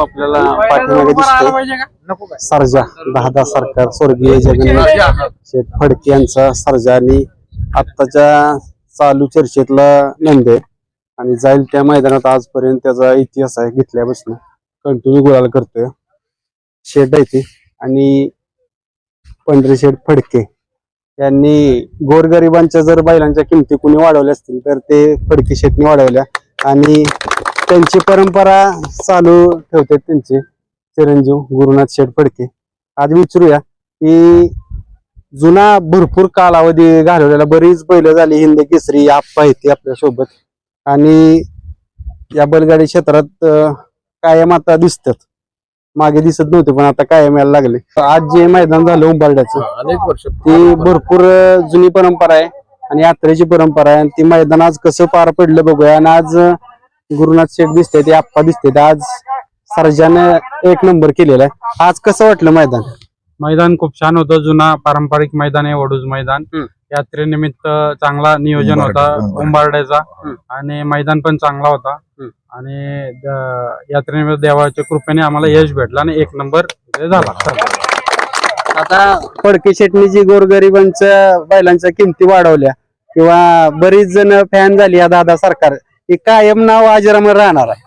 आपल्याला पाठीमागे दिसतोय सर्जा 10 सरकार स्वर्गीय जगन्नाथ शेठ फडके यांचा सर्जा आणि आत्ताच्या चालू चर्चेतला नंदे आणि जाईल त्या मैदानात आजपर्यंत त्याचा इतिहास आहे घेतल्यापासून कंटिन्यू गुलाल करतोय शेठ आहे ते आणि पंढरी शेठ फडके यांनी गोरगरिबांच्या जर बैलांच्या किमती कुणी वाढवल्या असतील तर ते फडके शेठनी वाढवल्या आणि त्यांची परंपरा चालू ठेवतात त्यांचे चिरंजीव गुरुनाथ शेठ फडके. आज विचारूया की जुना भरपूर कालावधी घालवलेला बरीच बैल झाली हिंद केसरी आप्पा येते आपल्या सोबत आणि या बैलगाडी क्षेत्रात कायम आता दिसतात मागे दिसत नव्हते पण आता कायम यायला लागले. आज जे मैदान झालं उंबरड्याचं अनेक वर्ष ती भरपूर जुनी परंपरा आहे आणि यात्रेची परंपरा आहे आणि ती मैदान आज कसं पार पडलं बघूया. आणि आज गुरुनाथ शेठ दिसते ते आप्पा दिसते आज सर्जाने 1 नंबर केलेला आहे. आज कसं वाटलं मैदान? मैदान खूप छान होतं. जुना पारंपरिक मैदान आहे वडूज मैदान. यात्रेनिमित्त चांगला नियोजन होता उंबारड्याचा आणि मैदान पण चांगला होता आणि यात्रेनिमित्त देवाच्या कृपेने आम्हाला यश भेटलं आणि 1 नंबर झाला. आता फडके शेटनी जी गोरगरिबांच्या बैलांच्या किमती वाढवल्या किंवा बरीच जण फॅन झाली या 10 सरकार हे कायम नाव अजरामर राहणार आहे.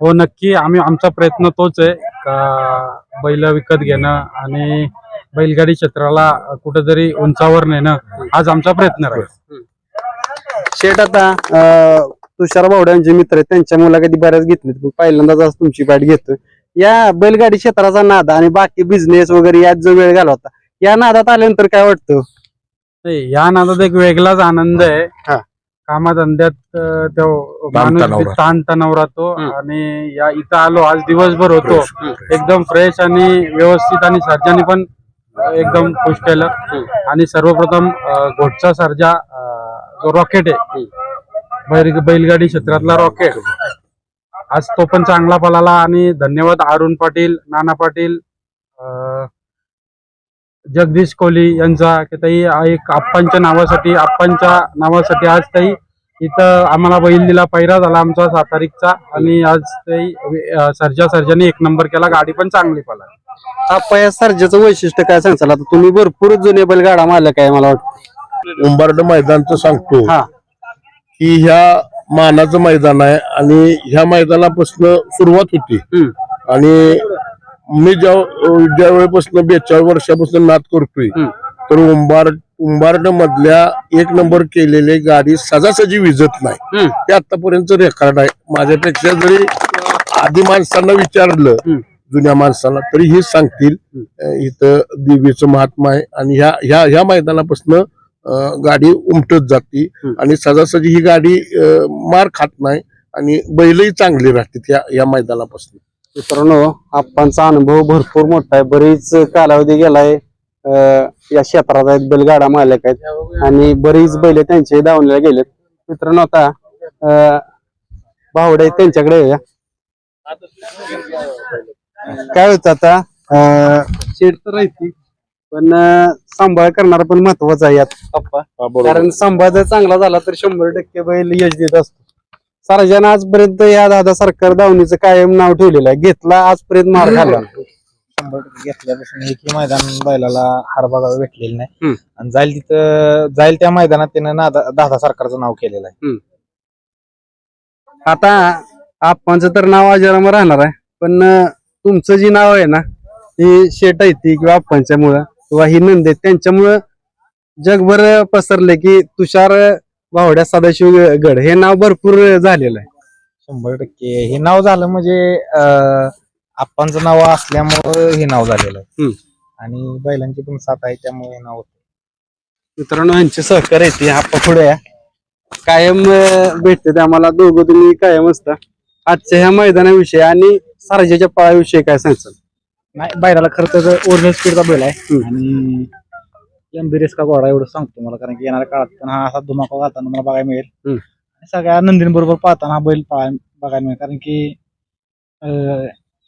हो नक्की. आमचा प्रयत्न तोच आहे का बैल विकत घेणं आणि बैलगाडी क्षेत्राला कुठेतरी उंचावर नेणं हाच आमचा प्रयत्न राहील. शेठ आता तुषार भावड्यांचे मित्र आहेत त्यांच्या मुलाखती बऱ्याच घेतलीत पहिल्यांदाच आज तुमची बॅट घेतोय. या बैलगाडी क्षेत्राचा नाद आणि बाकी बिझनेस वगैरे यात जो वेळ घालवता या नादात आल्यानंतर काय वाटतं? या नादात एक वेगळाच आनंद आहे. कामाधंद्यात तो माणूस ताणतणाव राहतो आणि या इथं आलो आज दिवसभर होतो एकदम फ्रेश आणि व्यवस्थित आणि सर्जाने पण एकदम खुश केलं. आणि सर्वप्रथम घोटचा सर्जा जो रॉकेट आहे बैलगाडी क्षेत्रातला रॉकेट आज तो पण चांगला पळाला आणि धन्यवाद अरुण पाटील नाना पाटील जगदीश कोहली यांचा की ताई एक आप्पांच्या नावासाठी आज ताई इथं आम्हाला बैल दिला. पहिरा झाला आमचा 7 तारीखचा आणि आज ताई सर्जाने 1 नंबर केला. गाडी पण चांगली पळाली. आप्पा या सर्जाचं वैशिष्ट्य काय सांगचाल? आता तुम्ही भरपूर जुने बैलगाडा मालक आहे मला वाटतं. उंबरड मैदानचं सांगतो की ह्या मानाचं मैदान आहे आणि ह्या मैदानापासून सुरुवात होती आणि मी ज्या वेळेपासून 42 वर्षापासून नाद करतोय तर उंबारड मधल्या 1 नंबर केलेले गाडी सजासजी विजत नाही. ते आतापर्यंत रेकॉर्ड आहे. माझ्यापेक्षा जरी आधी माणसांना विचारलं जुन्या माणसांना तरी हे सांगतील इथं देवीचं महात्मा आहे आणि ह्या मैदानापासून गाडी उमटत जाते आणि सजासजी ही गाडी मार खात नाही आणि बैलही चांगली राहते या मैदानापासून. मित्रांनो आप्पांचा अनुभव भरपूर मोठा आहे. बरीच कालावधी गेलाय या क्षेत्रात आहेत बैलगाडा मालक आहेत आणि बरीच बैल त्यांचे धावण्याला गेलेत. मित्रांनो आता भावडे त्यांच्याकडे येऊया. काय होतं आता शेड तर राहते पण सांभाळ करणारा पण महत्वाचा आहे यात आप्पा. कारण सांभाळ जर चांगला झाला तर 100% बैल यश देत असतो. सर्जाने आजपर्यंत या 10 सरकार धावणीचं कायम नाव ठेवलेलं आहे. घेतला आजपर्यंत मार खाल्ला 100% घेतल्यापासून एकही मैदान बैलाला हार बघायला भेटलेलं नाही आणि जाईल त्या मैदानात त्यानं 10 सरकारचं नाव केलेलं आहे. आता आप्पांचं तर नाव अजरामर राहणार आहे पण तुमचं जे नाव आहे ना ही शेट आहे ती किंवा आप्पांच्या मुळे किंवा ही नंदे त्यांच्यामुळं जगभर पसरले की तुषार भावड्या सदाशिव गड हे नाव भरपूर झालेलं आहे. 100% हे नाव झालं म्हणजे आप्पांचं नाव असल्यामुळं हे नाव झालेलं आहे आणि बैलांची पण साथ आहे त्यामुळे हे नाव होतं. मित्रांनो यांचे सहकार्य येते आप्पा पुढे कायम भेटते आम्हाला दोघं तुम्ही कायम असता. आजच्या ह्या मैदानाविषयी आणि सर्जाच्या पळाविषयी काय सांगचाल? नाही बैलाला खरं तर ओरिजिनल स्पीडचा बैल आहे आणि एमबीरेस का घोडा एवढं सांगतो मला कारण की येणाऱ्या काळात पण हा असा धुमाका घालताना मला बघायला मिळेल. सगळ्या नंदीन बरोबर पाहताना हा बैल बघायला मिळेल कारण की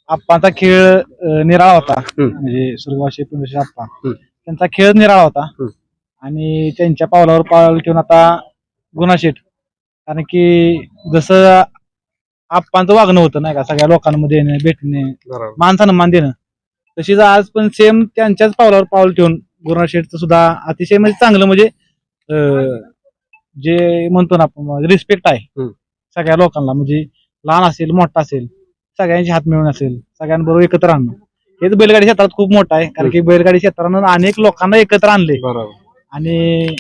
आप्पांचा खेळ निराळा होता म्हणजे सुरुवाशी पुंडशी आप्पा त्यांचा खेळ निराळा होता आणि त्यांच्या पावलावर पावलं ठेवून आता गुणाशेठ कारण की जसं आप्पांचं वागणं होतं नाही का, सगळ्या लोकांमध्ये येणं भेटणे, बरोबर. मान सन्मान देणं. तशीच आज पण सेम त्यांच्याच पावलावर पाऊल ठेवून गुरुनाथ शेठचं सुद्धा अतिशय म्हणजे चांगलं म्हणजे जे म्हणतो ना आपण रिस्पेक्ट आहे सगळ्या लोकांना, म्हणजे लहान असेल मोठा असेल सगळ्यांची हात मिळून असेल, सगळ्यांबरोबर एकत्र आणणं हेच बैलगाडी क्षेत्रात खूप मोठं आहे. कारण की बैलगाडी क्षेत्रानं अनेक लोकांना एकत्र आणले आणि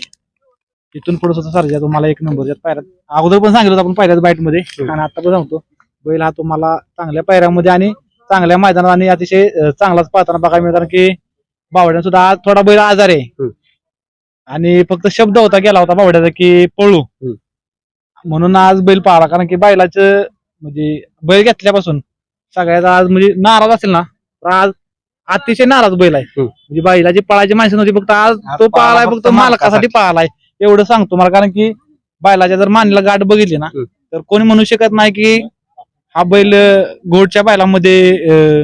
तिथून पुढे सुद्धा सर्जा तुम्हाला एक नंबर पायऱ्यात अगोदर पण सांगितलं आपण पहिल्याच बाईट मध्ये आणि आता पण सांगतो, बैल हा तुम्हाला चांगल्या पायऱ्यामध्ये आणि चांगल्या मैदानात आणि अतिशय चांगलाच पाहताना बघायला मिळतात. की बावड्यानं सुद्धा आज थोडा बैल आजार आहे आणि फक्त शब्द होता गेला होता बावड्याचा की पळू, म्हणून आज बैल पाळला. कारण की बैलाचं म्हणजे बैल घेतल्यापासून सगळ्यात आज म्हणजे नाराज असेल ना तर आज अतिशय नाराज बैल आहे. म्हणजे बैलाची पळायची माणसं नव्हती, फक्त आज तो पळालाय फक्त मालकासाठी पळालाय एवढं सांगतो मला. कारण की बैलाच्या जर मानेला गाठ बघितली ना तर कोणी म्हणू शकत नाही की हा बैल घोडच्या बैलामध्ये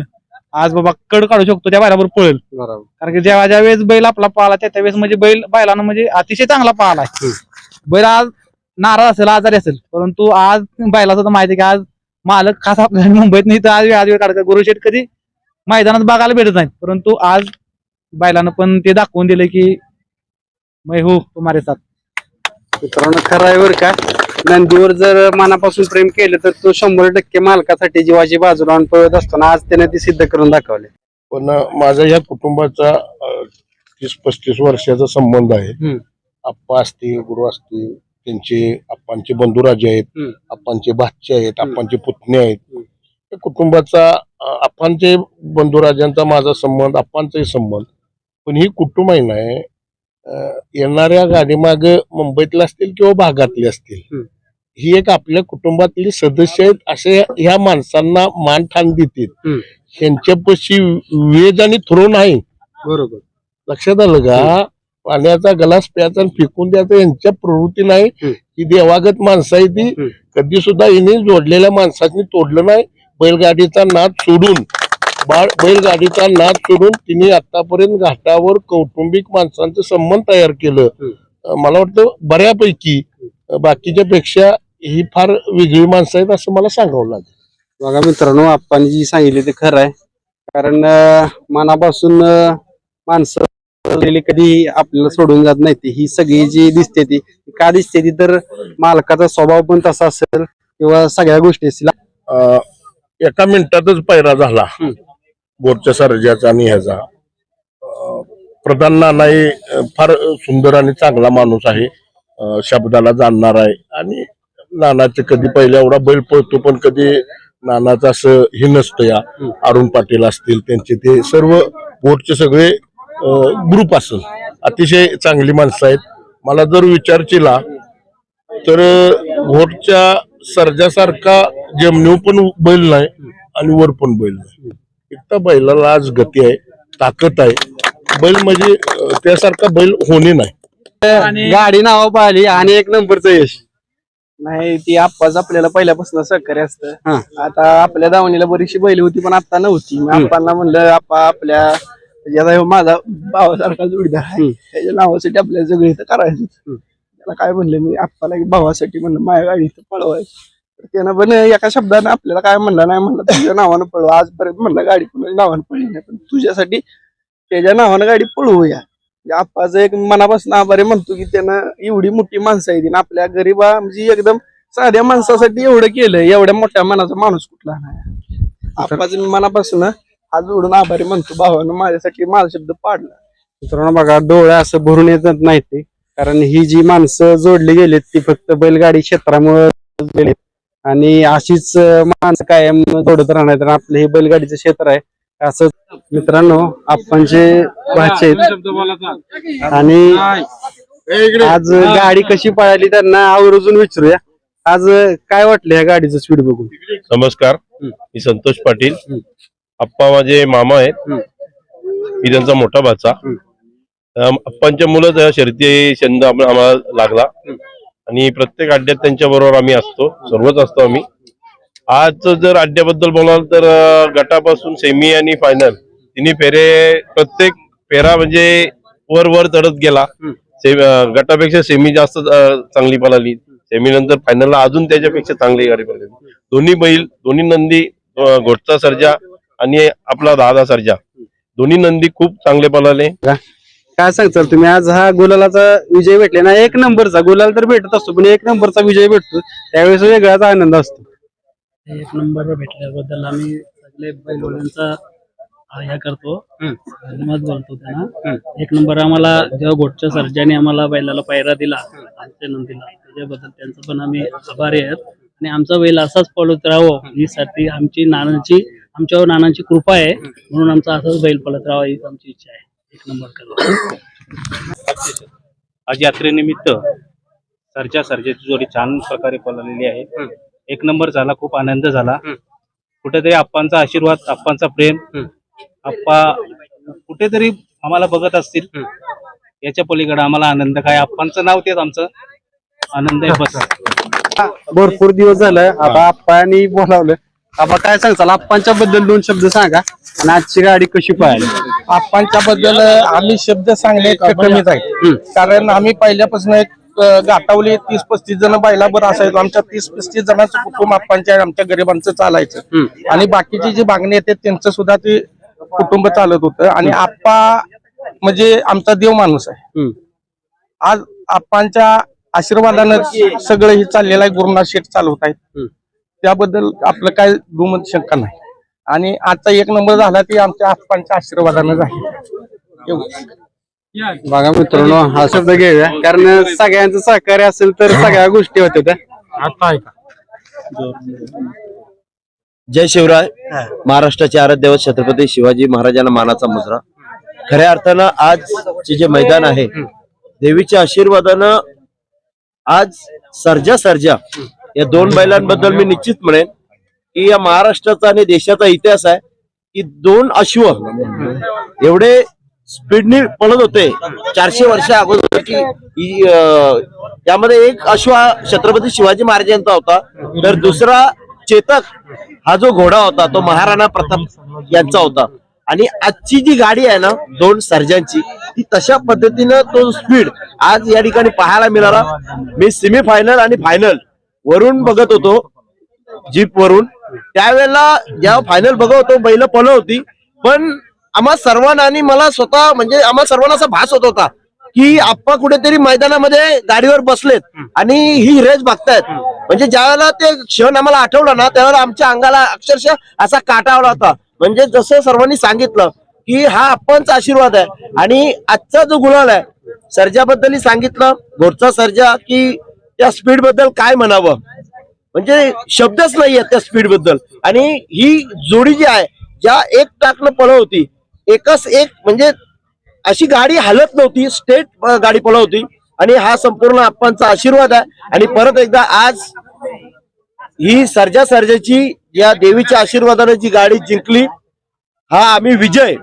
आज बाबा कड काढू शकतो, त्या बैलावर पळेल. कारण की ज्या वेळेस बैल आपला पळाला त्या वेळेस म्हणजे बैलानं म्हणजे अतिशय चांगला पळालाय. बैल आज नाराज असेल आजारी असेल परंतु आज बैलाचं तर माहिती की आज मालक खास आपल्याला मुंबईत नाही तर आज वेळ काढतात. गुरुशेठ कधी मैदानात बघायला भेटत नाहीत परंतु आज बैलानं पण ते दाखवून दिलं की मै हो तुम्हारे साथ. मित्रांनो खरं आहे बरं का, नंदीवर जर मनापासून प्रेम केलं तर तो 100% मालकासाठी जीवाची बाजूला आणून पळत असतो ना, आज त्याने ते सिद्ध करून दाखवले. पण माझा या कुटुंबाचा 30-35 वर्षाचा संबंध आहे. आप्पा असतील, गुरु असतील, त्यांचे आप्पांचे बंधुराजे आहेत, आप्पांचे भाचे आहेत, आप्पांचे पुतणे आहेत. त्या कुटुंबाचा आप्पांचे बंधुराजांचा माझा संबंध, आप्पांचाही संबंध. पण ही कुटुंब आहे ना येणाऱ्या गाडीमाग मुंबईतले असतील किंवा भागातले असतील, ही एक आपल्या कुटुंबातली सदस्य आहेत असे ह्या माणसांना मान ठाण देतात. ह्यांच्यापाशी वेज आणि थ्रो नाही. बरोबर, लक्षात आलं का? पाण्याचा ग्लास प्यायचा आणि फेकून द्यायचा यांच्या प्रवृत्ती नाही. ही देवागत माणसं आहे ती. कधी सुद्धा हिने जोडलेल्या माणसांनी तोडलं नाही. बैलगाडीचा नाद सोडून बैलगाडीचा नाद सोडून तिने आतापर्यंत घाटावर कौटुंबिक माणसांचं संबंध तयार केलं. मला वाटतं बऱ्यापैकी बाकीच्या पेक्षा ही फार वेगळी माणसं आहेत असं मला सांगावं लागेल. बघा मित्रांनो, आपण जी सांगितले ते खरं आहे. कारण मनापासून माणसं कधी आपल्याला सोडून जात नाही. ही सगळी जी दिसते ती का दिसते ती तर मालकाचा स्वभाव पण तसा असेल किंवा सगळ्या गोष्टी असतील. एका मिनिटातच पैरा झाला बोरच्या सर्जाचा आणि ह्याचा. प्रधान नानाही फार सुंदर आणि चांगला माणूस आहे, शब्दाला जाणणार आहे. आणि नानाचे कधी पहिल्या एवढा बैल पळतो पण कधी नानाचं असं हे नसतं. या अरुण पाटील असतील त्यांचे ते सर्व बोटचे सगळे ग्रुप असेल, अतिशय चांगली माणसं आहेत. मला जर विचार केला तर घोटच्या सर्जासारखा जमनीव पण बैल नाही आणि वर पण बैल नाही. इतका बैलाला आज गती आहे, ताकद आहे. बैल म्हणजे त्यासारखा बैल होणे नाही. गाडी नाव पाहिली आणि 1 नंबरचं यश. नाही ती आप्पाच आपल्याला पहिल्यापासून सहकार्य असतं. आता आपल्या दावणीला बरीचशी बैल होती पण आता नव्हती. मी आप्पांना म्हणलं आप्पा आपल्या माझा भावासारखा जोडीदार आहे, त्याच्या नावासाठी आपल्याला सगळं इथं करायचं. त्याला काय म्हणलं मी आप्पाला भावासाठी म्हणलं माझ्या गाडी इथं पळवायची. त्यानं पण एका शब्दानं आपल्याला काय म्हणलं नाही, म्हणलं तुझ्या नावानं पळव. आजपर्यंत म्हणलं गाडी कुणाच्या नावानं पळली नाही पण तुझ्यासाठी त्याच्या नावानं गाडी पळवूया. आप्पाचं एक मनापासून आभारी म्हणतो की त्यानं एवढी मोठी माणसं आहे, आपल्या गरीबा म्हणजे एकदम साध्या माणसासाठी एवढं केलं. एवढ्या मोठ्या मनाचा माणूस कुठला नाही. आप्पाचं मनापासून हात जोडून आभारी म्हणतो, भावानं माझ्यासाठी माझा शब्द पाडला. मित्रांनो बघा, डोळे असं भरून येत नाही ते, कारण ही जी माणसं जोडली गेलीत ती फक्त बैलगाडी क्षेत्रामुळे आणि अशीच माणसं कायम जोडत राहणार. तर आपलं हे बैलगाडीचं क्षेत्र आहे. असं मित्रांनो आपणचे भाचे आणि आज गाडी कशी पळाली त्यांना आवर्जून विचारूया. आज काय वाटलं या गाडीचं स्पीड बघून? नमस्कार, मी संतोष पाटील. आप्पा माझे मामा आहेत, मी त्यांचा मोठा भाचा. आप्पांच्या मुलं शर्यती छंद आम्हाला लागला आणि प्रत्येक अड्ड्यात त्यांच्या बरोबर आम्ही असतो, सर्वच असतो आम्ही. आज जर अड्ड्याबद्दल बोलाल तर गटापासून सेमी आणि फायनल तिन्ही फेरे, प्रत्येक फेरा म्हणजे वर वर चढत गेला. गटापेक्षा सेमी जास्त चांगली पळाली, सेमी नंतर फायनलला अजून त्याच्यापेक्षा चांगली गाडी पळाली. दोन्ही बैल, दोन्ही नंदी, घोटचा सर्जा आणि आपला दादा सर्जा, दोन्ही नंदी खूप चांगले पळाले. काय सांगताल तुम्ही? आज हा गुलालाचा विजय भेटले ना, एक नंबरचा गुलाल तर भेटत असतो, पण एक नंबरचा विजय भेटतो त्यावेळेस वेगळाच आनंद असतो. एक नंबर भेटल्याबद्दल आम्ही सगळे बैलवड्यांचा हे करतो, धन्यवाद बोलतो त्यांना. एक नंबर आम्हाला जेव्हा गोटच्या सर्जाने आम्हाला बैलाला पायरा दिला आमच्या नंदीला, त्याच्याबद्दल त्यांचं पण आम्ही आभारी आहेत. आणि आमचा बैल असाच पळत राहावं ही साठी आमच्यावर नानांची कृपा आहे, म्हणून आमचा असाच बैल पळत राहावा हीच आमची इच्छा आहे. एक नंबर करा. आज यात्रेनिमित्त सर्जाची जोडी छान प्रकारे पळालेली आहे. एक नंबर झाला, खूप आनंद झाला. कुठेतरी आप्पांचा आशीर्वाद, आप्पांचा प्रेम, आप्पा कुठेतरी आम्हाला बघत असतील, याच्या पलीकडे आम्हाला आनंद काय, आप्पांचं नाव तेच आमचं आनंद आहे बस. भरपूर दिवस झालं आता आप्पांनी बोलावलं. आप्पा काय सांगताल आप्पांच्या बद्दल 2 शब्द सांगा आणि आजची गाडी कशी पाहिली? आप्पांच्या बद्दल आम्ही शब्द सांगणे कमीच आहे, कारण आम्ही पहिल्यापासून एक गाठावली 30-35 जण बैलाबर असायचो. आमच्या 30-35 जणांचं कुटुंब आमच्या गरिबांचं चालायचं, आणि बाकीची जी मागणी येते त्यांचं सुद्धा ते कुटुंब चालत होतं. आणि आप्पा म्हणजे आमचा देव माणूस आहे. आज आप्पांच्या आशीर्वादानं सगळं हे चाललेलं आहे. गुरुनाथ शेठ चालवत आहेत, त्याबद्दल आपलं काय दुमत शंका नाही. आणि आजचा 1 नंबर झाला ते आमच्या आप्पांच्या आशीर्वादानं झाले. बघा मित्रांनो, हा शब्द घेऊया, कारण सगळ्यांचं सहकार्य असेल तर सगळ्या गोष्टी होत्या. आता ऐका, जय शिवराय. महाराष्ट्राचे आराध्य दैवत छत्रपती शिवाजी महाराजांना मानाचा मुजरा. खऱ्या अर्थानं आजचे जे मैदान आहे, देवीच्या आशीर्वादानं आज सर्जा या 2 बैलांबद्दल मी निश्चित म्हणेन की या महाराष्ट्राचा आणि देशाचा इतिहास आहे की 2 अश्व एवढे स्पीडने पळत होते 400 वर्ष अगोदर की त्यामध्ये एक अश्व छत्रपती शिवाजी महाराजांचा होता, तर दुसरा चेतक हा जो घोडा होता तो महाराणा प्रताप यांचा होता. आणि आजची जी गाडी आहे ना 2 सर्जांची, ती तशा पद्धतीनं तो स्पीड आज या ठिकाणी पाहायला मिळाला. मी सेमी फायनल आणि फायनल वरून बघत होतो, जीप वरून. त्यावेळेला जेव्हा फायनल बघत होतो बैल पळत होती, पण आम्हा सर्वांना आणि मला स्वतः म्हणजे आम्हा सर्वांना असा भास होत होता की आप्पा कुठेतरी मैदानामध्ये गाडीवर बसलेत आणि ही रेस बघतायत. म्हणजे ज्यावेळेला ते क्षण आम्हाला आठवला ना, त्यावेळेला आमच्या अंगाला अक्षरशः असा काटा आला होता. म्हणजे जसं सर्वांनी सांगितलं की हा आप्पांचा आशीर्वाद आहे. आणि आजचा जो गुलाल आहे, सर्जाबद्दलही सांगितलं, घोटचा सर्जा, की त्या स्पीड बद्दल काय म्हणावं, म्हणजे शब्दच नाही आहेत त्या स्पीड बद्दल. आणि ही जोडी जी आहे, ज्या एक टाकनं पळत होती, एकच एक म्हणजे अशी गाडी हलत नव्हती, स्टेट गाडी पळत होती. आणि हा संपूर्ण आप्पांचा आशीर्वाद आहे. आणि परत एकदा आज ही सर्जाची या देवीच्या आशीर्वादाने जी गाडी जिंकली, हा आम्ही विजय,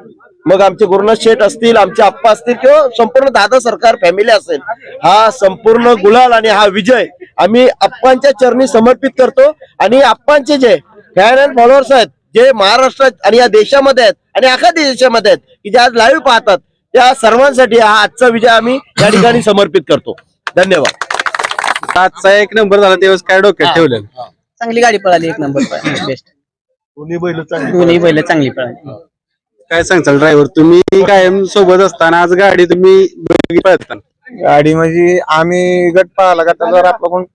मग आमचे गुरुनाथ शेठ असतील, आमचे आप्पा असतील, किंवा संपूर्ण दादा सरकार फॅमिली असेल, हा संपूर्ण गुलाल आणि हा विजय आम्ही आप्पांच्या चरणी समर्पित करतो. आणि आप्पांचे जे फॅन अँड फॉलोअर्स आहेत, जे महाराष्ट्रात आणि या देशामध्ये आहेत आणि अख्या देशामध्ये आहेत, की जे आज लाईव्ह पाहतात, त्या सर्वांसाठी हा आजचा विजय आम्ही या ठिकाणी समर्पित करतो. धन्यवाद. आजचा 1 नंबर झाला तेव्हा काय डोक्यात ठेवलं? चांगली गाडी पळाली, 1 नंबर बेस्ट. दोन्ही बैल चांगली पळाली. काय सांगताल ड्रायव्हर, तुम्ही कायम सोबत असताना आज गाडी तुम्ही पळताना? गाडी म्हणजे आम्ही गट पाहायला गटाला आपला कोण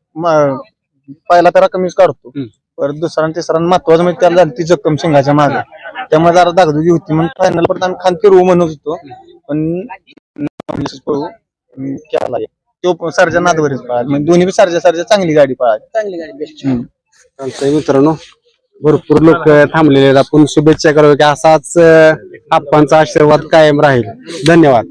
पहिला त्याला कमीच काढतो, परत दुसरा आणि तिसरा महत्वाचं म्हणजे त्याला झाली ती जखम शिंगाच्या मागे, त्यामुळे जरा दागदुगी होती. म्हणून फायनल परत आम्ही खान फिरवू म्हणत होतो, पण केला तो सर्जा नादवरीच पळाला. म्हणजे दोन्ही बी सर्जा चांगली गाडी पळाली. चांगली गाडी बेस्ट. चालतंय मित्रांनो, भरपूर लोक थांबलेले आहेत. आपण शुभेच्छा करू की असाच आप्पांचा आशीर्वाद कायम राहील. धन्यवाद.